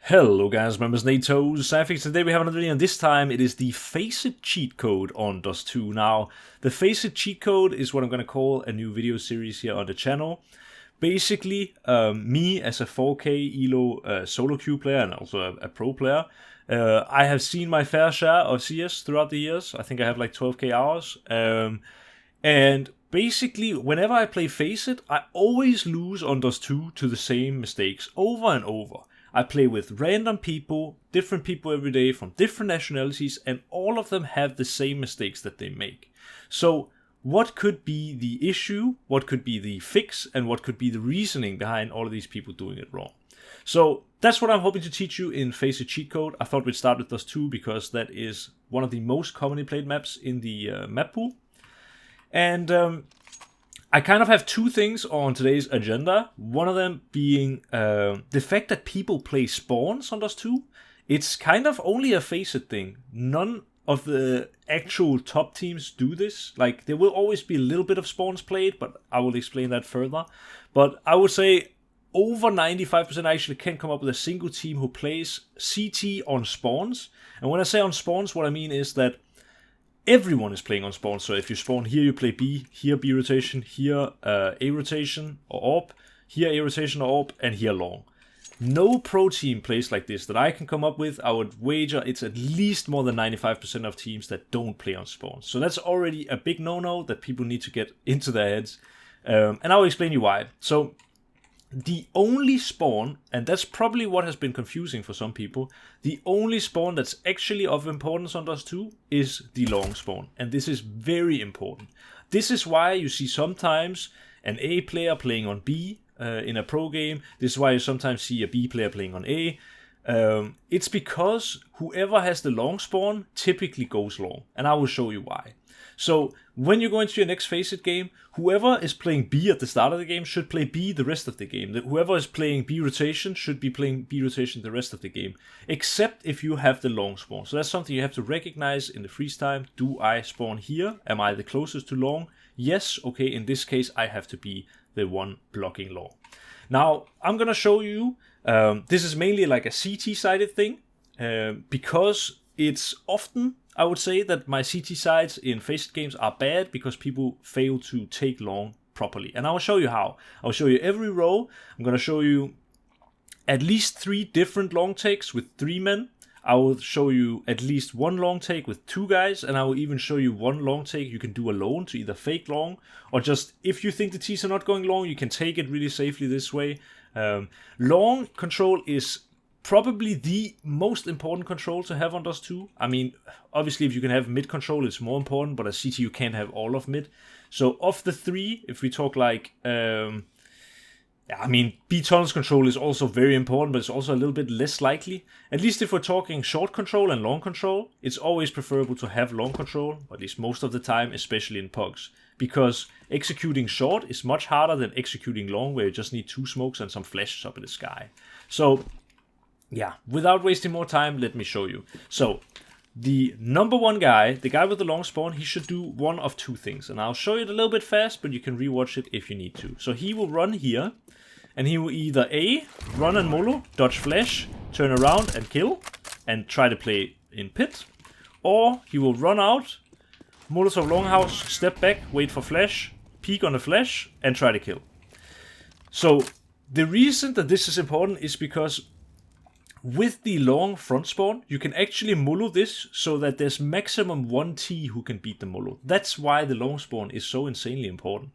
Hello guys, my name is NaToSaphiX. Today we have another video, and this time it is the FACEIT cheat code on Dust 2. Now, the FACEIT cheat code is what I'm going to call a new video series here on the channel. Basically, me as a 4K ELO solo queue player and also a pro player, I have seen my fair share of CS throughout the years. I think I have like 12k hours. And basically, whenever I play FACEIT, I always lose on Dust 2 to the same mistakes over and over. I play with random people, different people every day from different nationalities, and all of them have the same mistakes that they make. So what could be the issue, what could be the fix, and what could be the reasoning behind all of these people doing it wrong? So that's what I'm hoping to teach you in FACEIT cheat code. I thought we'd start with Dust 2 because that is one of the most commonly played maps in the map pool. And I kind of have two things on today's agenda. One of them being the fact that people play spawns on Dust 2. It's kind of only a FACEIT thing. None of the actual top teams do this. Like, there will always be a little bit of spawns played, but I will explain that further. But I would say over 95% I actually can't come up with a single team who plays CT on spawns. And when I say on spawns, what I mean is that everyone is playing on spawn. So if you spawn here, you play B, here B rotation, here A rotation or AWP, here A rotation or AWP, and here long. No pro team plays like this that I can come up with. I would wager it's at least more than 95% of teams that don't play on spawn. So that's already a big no-no that people need to get into their heads. And I'll explain you why. So the only spawn, and that's probably what has been confusing for some people, the only spawn that's actually of importance on Dust 2 is the long spawn. And this is very important. This is why you see sometimes an A player playing on B in a pro game. This is why you sometimes see a B player playing on A. It's because whoever has the long spawn typically goes long. And I will show you why. So when you go into your next FACEIT game, whoever is playing B at the start of the game should play B the rest of the game. Whoever is playing B rotation should be playing B rotation the rest of the game, except if you have the long spawn. So that's something you have to recognize in the freeze time. Do I spawn here? Am I the closest to long? Yes, okay, in this case I have to be the one blocking long. Now, I'm going to show you, this is mainly like a CT-sided thing, because it's often, I would say, that my CT sides in FACEIT games are bad because people fail to take long properly. And I'll show you how. I'll show you every row. I'm going to show you at least 3 different long takes with 3 men. I will show you at least 1 long take with 2 guys, and I will even show you 1 long take you can do alone to either fake long, or just if you think the T's are not going long, you can take it really safely this way. Long control is probably the most important control to have on Dust 2. I mean, obviously if you can have mid control, it's more important, but as CT you can't have all of mid. So of the 3, if we talk like, I mean, B tunnels control is also very important, but it's also a little bit less likely. At least if we're talking short control and long control, it's always preferable to have long control, at least most of the time, especially in pugs. Because executing short is much harder than executing long, where you just need 2 smokes and some flashes up in the sky. So yeah, without wasting more time, let me show you. So, the number 1 guy, the guy with the long spawn, he should do one of 2 things. And I'll show you it a little bit fast, but you can rewatch it if you need to. So he will run here, and he will either A, run and molo, dodge flash, turn around and kill, and try to play in pit. Or he will run out, Molotov longhouse, step back, wait for flash, peek on the flash, and try to kill. So, the reason that this is important is because with the long front spawn, you can actually molo this so that there's maximum 1 T who can beat the molo. That's why the long spawn is so insanely important.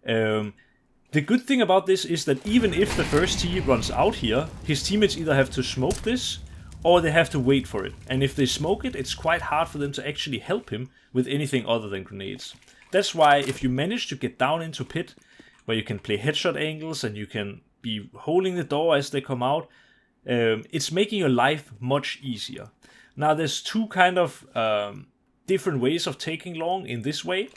The good thing about this is that even if the first T runs out here, his teammates either have to smoke this or they have to wait for it. And if they smoke it, it's quite hard for them to actually help him with anything other than grenades. That's why if you manage to get down into pit, where you can play headshot angles and you can be holding the door as they come out, it's making your life much easier. Now there's 2 kind of different ways of taking long in this way.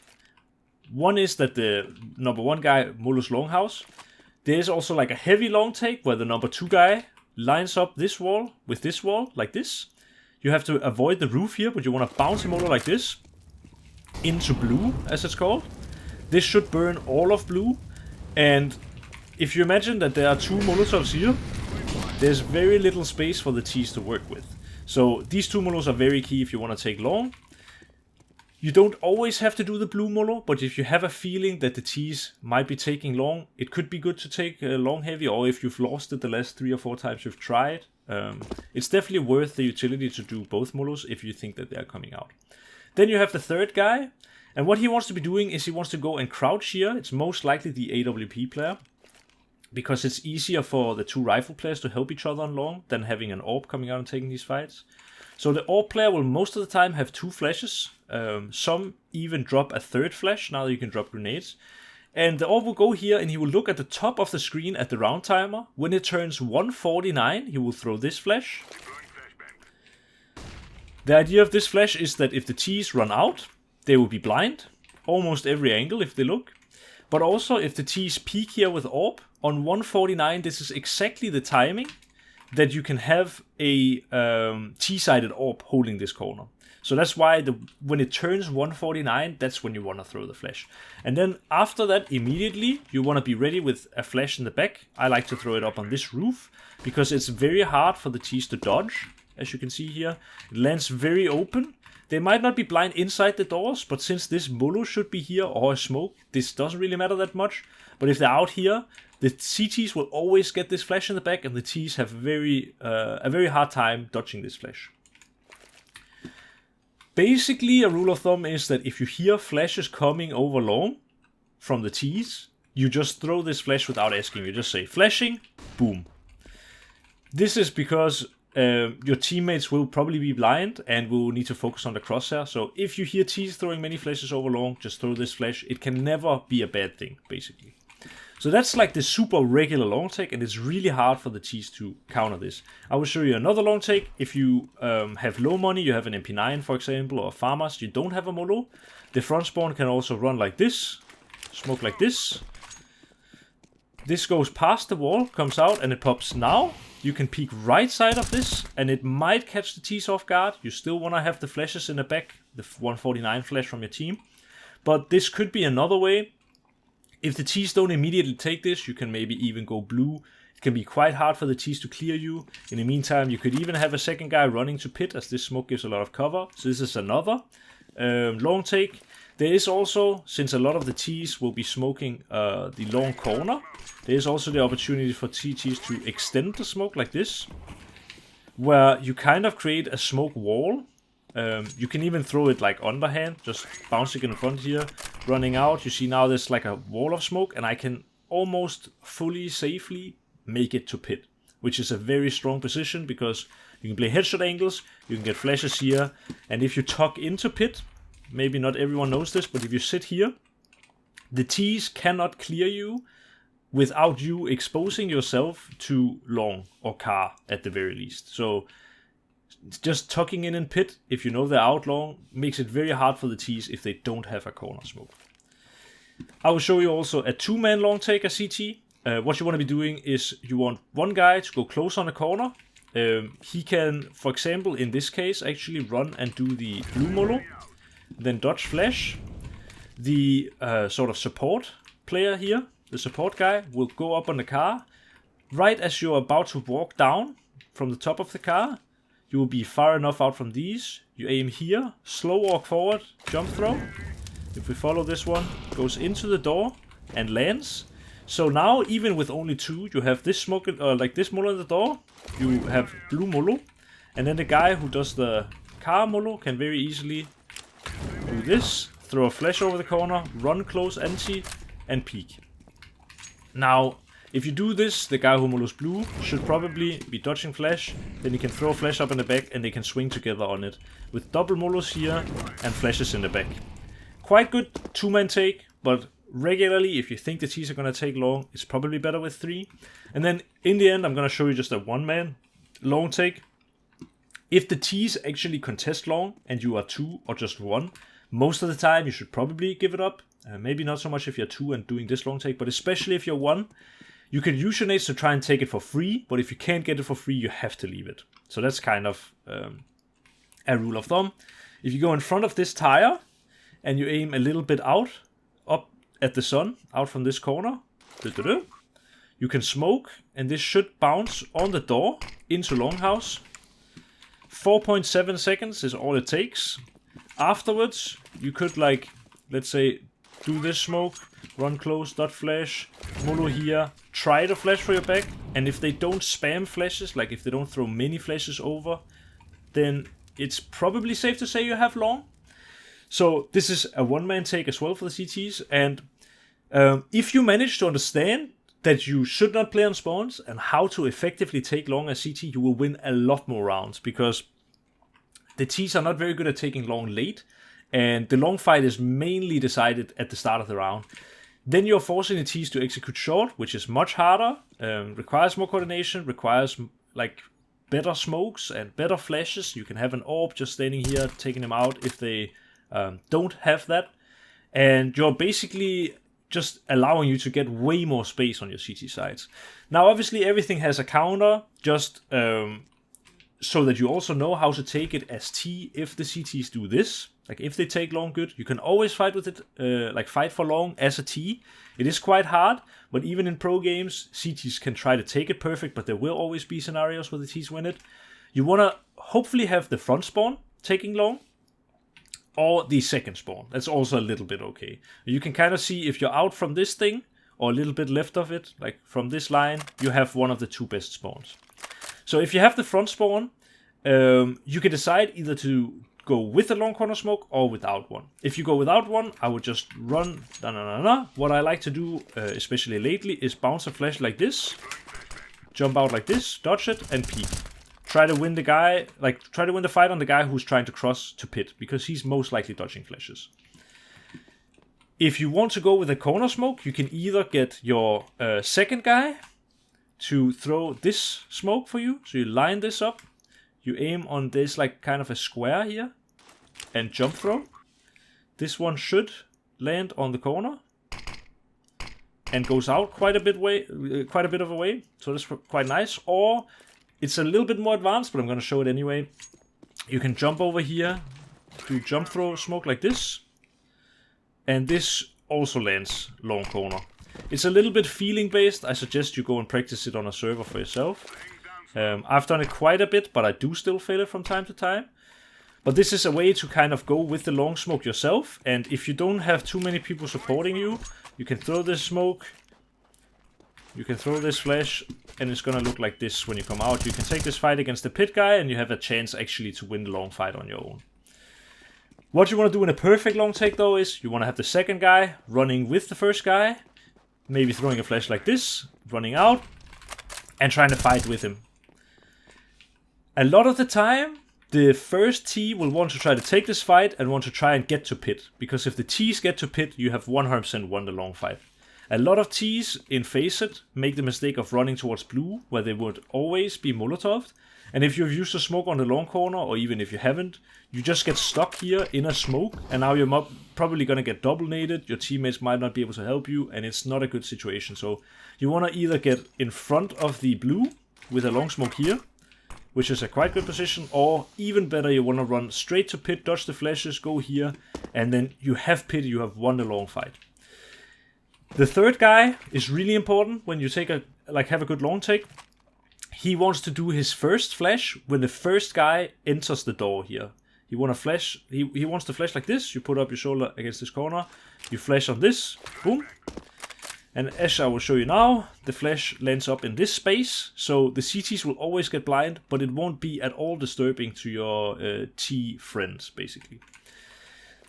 One is that the number 1 guy molos longhouse. There's also like a heavy long take where the number 2 guy lines up this wall with this wall like this. You have to avoid the roof here, but you want to bounce a molo like this into blue, as it's called. This should burn all of blue, and if you imagine that there are 2 molotovs here, there's very little space for the tees to work with. So these two molos are very key if you want to take long. You don't always have to do the blue molo, but if you have a feeling that the tees might be taking long, it could be good to take long heavy, or if you've lost it the last 3 or 4 times you've tried, it's definitely worth the utility to do both molos if you think that they're coming out. Then you have the third guy, and what he wants to be doing is he wants to go and crouch here. It's most likely the AWP player, because it's easier for the 2 rifle players to help each other on long than having an AWP coming out and taking these fights. So the AWP player will most of the time have 2 flashes. Some even drop a 3rd flash, now that you can drop grenades. And the AWP will go here and he will look at the top of the screen at the round timer. When it turns 1:49, he will throw this flash. The idea of this flash is that if the tees run out, they will be blind. Almost every angle if they look. But also if the tees peek here with AWP, on 1:49 this is exactly the timing that you can have a T-sided AWP holding this corner. So that's why when it turns 1:49, that's when you want to throw the flash. And then after that, immediately, you want to be ready with a flash in the back. I like to throw it up on this roof, because it's very hard for the tees to dodge, as you can see here. It lands very open. They might not be blind inside the doors, but since this molo should be here, or a smoke, this doesn't really matter that much. But if they're out here, the CTs will always get this flash in the back, and the Ts have a very hard time dodging this flash. Basically, a rule of thumb is that if you hear flashes coming over long from the Ts, you just throw this flash without asking. You just say, flashing, boom. This is because your teammates will probably be blind and will need to focus on the crosshair. So if you hear Ts throwing many flashes over long, just throw this flash. It can never be a bad thing, basically. So that's like the super regular long take, and it's really hard for the Ts to counter this. I will show you another long take. If you have low money, you have an MP9 for example, or farmers, you don't have a molo. The front spawn can also run like this, smoke like this. This goes past the wall, comes out, and it pops now. You can peek right side of this, and it might catch the Ts off guard. You still want to have the flashes in the back, the 1:49 flash from your team. But this could be another way. If the Ts don't immediately take this, you can maybe even go blue. It can be quite hard for the Ts to clear you. In the meantime, you could even have a second guy running to pit, as this smoke gives a lot of cover. So this is another long take. There is also, since a lot of the Ts will be smoking the long corner, there is also the opportunity for TTs to extend the smoke like this, where you kind of create a smoke wall. You can even throw it like underhand, just bouncing in front here, running out. You see now there's like a wall of smoke, and I can almost fully safely make it to pit, which is a very strong position because you can play headshot angles, you can get flashes here, and if you tuck into pit, maybe not everyone knows this, but if you sit here, the Ts cannot clear you without you exposing yourself to long or car at the very least. So just tucking in pit, if you know they're out long, makes it very hard for the Ts if they don't have a corner smoke. I will show you also a 2-man long take, a CT. What you want to be doing is you want one guy to go close on the corner. He can, for example, in this case, actually run and do the blue molo, then dodge flash. The sort of support player here, the support guy, will go up on the car. Right as you're about to walk down from the top of the car, you will be far enough out from these. You aim here, slow walk forward, jump throw. If we follow this one, goes into the door and lands. So now, even with only 2, you have this smoke, like this molo in the door. You have blue molo, and then the guy who does the car molo can very easily do this, throw a flash over the corner, run close anti, and peek. Now, if you do this, the guy who molos blue should probably be dodging flash, then you can throw a flash up in the back and they can swing together on it, with double molos here and flashes in the back. Quite good 2-man take, but regularly, if you think the Ts are going to take long, it's probably better with 3. And then in the end, I'm going to show you just a 1-man long take. If the Ts actually contest long and you are 2 or just 1, most of the time you should probably give it up. Maybe not so much if you're 2 and doing this long take, but especially if you're 1, you can use your nades to try and take it for free, but if you can't get it for free, you have to leave it. So that's kind of a rule of thumb. If you go in front of this tire and you aim a little bit out, up at the sun, out from this corner, You can smoke, and this should bounce on the door into Longhouse. 4.7 seconds is all it takes. Afterwards, you could, like, let's say, do this smoke, run close, dot flash, molo here, try to flash for your back, and if they don't spam flashes, like if they don't throw many flashes over, then it's probably safe to say you have long. So this is a one-man take as well for the CTs, and if you manage to understand that you should not play on spawns and how to effectively take long as CT, you will win a lot more rounds, because the Ts are not very good at taking long late, and the long fight is mainly decided at the start of the round. Then you're forcing the Ts to execute short, which is much harder, requires more coordination, requires like better smokes and better flashes. You can have an orb just standing here taking them out if they don't have that. And you're basically just allowing you to get way more space on your CT sides. Now obviously everything has a counter, just so that you also know how to take it as T if the CTs do this. Like if they take long good, you can always fight with it, like fight for long as a T. It is quite hard, but even in pro games, CTs can try to take it perfect, but there will always be scenarios where the Ts win it. You want to hopefully have the front spawn taking long, or the second spawn. That's also a little bit okay. You can kind of see if you're out from this thing, or a little bit left of it, like from this line, you have one of the two best spawns. So if you have the front spawn, you can decide either to go with a long corner smoke or without one. If you go without one, I would just run. What I like to do, especially lately, is bounce a flash like this, jump out like this, dodge it, and peek. Try to win the guy, like try to win the fight on the guy who's trying to cross to pit, because he's most likely dodging flashes. If you want to go with a corner smoke, you can either get your second guy to throw this smoke for you. So you line this up, you aim on this like kind of a square here, and jump throw. This one should land on the corner and goes out quite a bit of a way. So that's quite nice. Or it's a little bit more advanced, but I'm going to show it anyway. You can jump over here, do jump throw smoke like this, and this also lands long corner. It's a little bit feeling based. I suggest you go and practice it on a server for yourself. I've done it quite a bit, but I do still fail it from time to time. But this is a way to kind of go with the long smoke yourself, and if you don't have too many people supporting you, you can throw this smoke, you can throw this flash, and it's gonna look like this when you come out. You can take this fight against the pit guy, and you have a chance actually to win the long fight on your own. What you want to do in a perfect long take though is, you want to have the second guy running with the first guy, maybe throwing a flash like this, running out, and trying to fight with him. A lot of the time, the first T will want to try to take this fight and want to try and get to pit, because if the Ts get to pit, you have 100% won the long fight. A lot of Ts in FACEIT make the mistake of running towards blue, where they would always be Molotoved, and if you've used a smoke on the long corner, or even if you haven't, you just get stuck here in a smoke, and now you're probably going to get double naded, your teammates might not be able to help you, and it's not a good situation. So you want to either get in front of the blue with a long smoke here, which is a quite good position, or even better, you want to run straight to pit, dodge the flashes, go here, and then you have pit, you have won the long fight. The third guy is really important when you take have a good long take. He wants to do his first flash when the first guy enters the door here. He wants to flash like this. You put up your shoulder against this corner, you flash on this, boom. And as I will show you now, the flash lands up in this space, so the CTs will always get blind, but it won't be at all disturbing to your T friends, basically.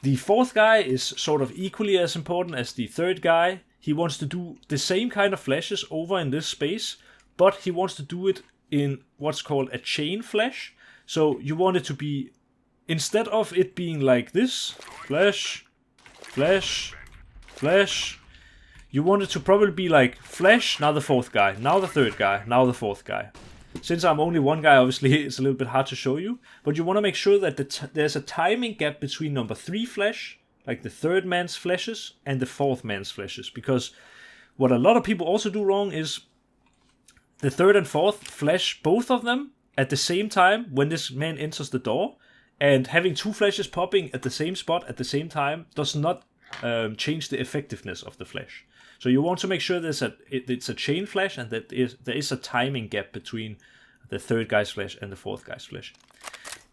The fourth guy is sort of equally as important as the third guy. He wants to do the same kind of flashes over in this space, but he wants to do it in what's called a chain flash. So you want it to be, instead of it being like this, flash, flash, flash, you want it to probably be like flash, now the fourth guy, now the third guy, now the fourth guy. Since I'm only one guy, obviously it's a little bit hard to show you, but you want to make sure that there's a timing gap between number 3 flash, like the third man's flashes, and the fourth man's flashes. Because what a lot of people also do wrong is the third and fourth flash both of them at the same time when this man enters the door, and having 2 flashes popping at the same spot at the same time does not change the effectiveness of the flash. So you want to make sure it's a chain flash and that there is a timing gap between the third guy's flash and the fourth guy's flash.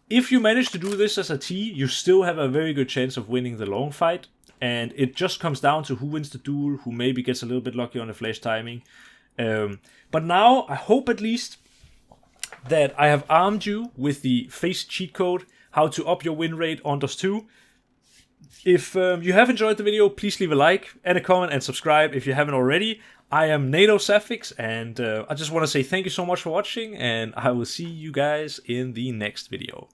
If you manage to do this as a T, you still have a very good chance of winning the long fight. And it just comes down to who wins the duel, who maybe gets a little bit lucky on the flash timing. But now, I hope at least that I have armed you with the FACEIT cheat code, how to up your win rate on Dust 2. If you have enjoyed the video, please leave a like and a comment and subscribe if you haven't already. I am NaToSaphiX, and I just want to say thank you so much for watching, and I will see you guys in the next video.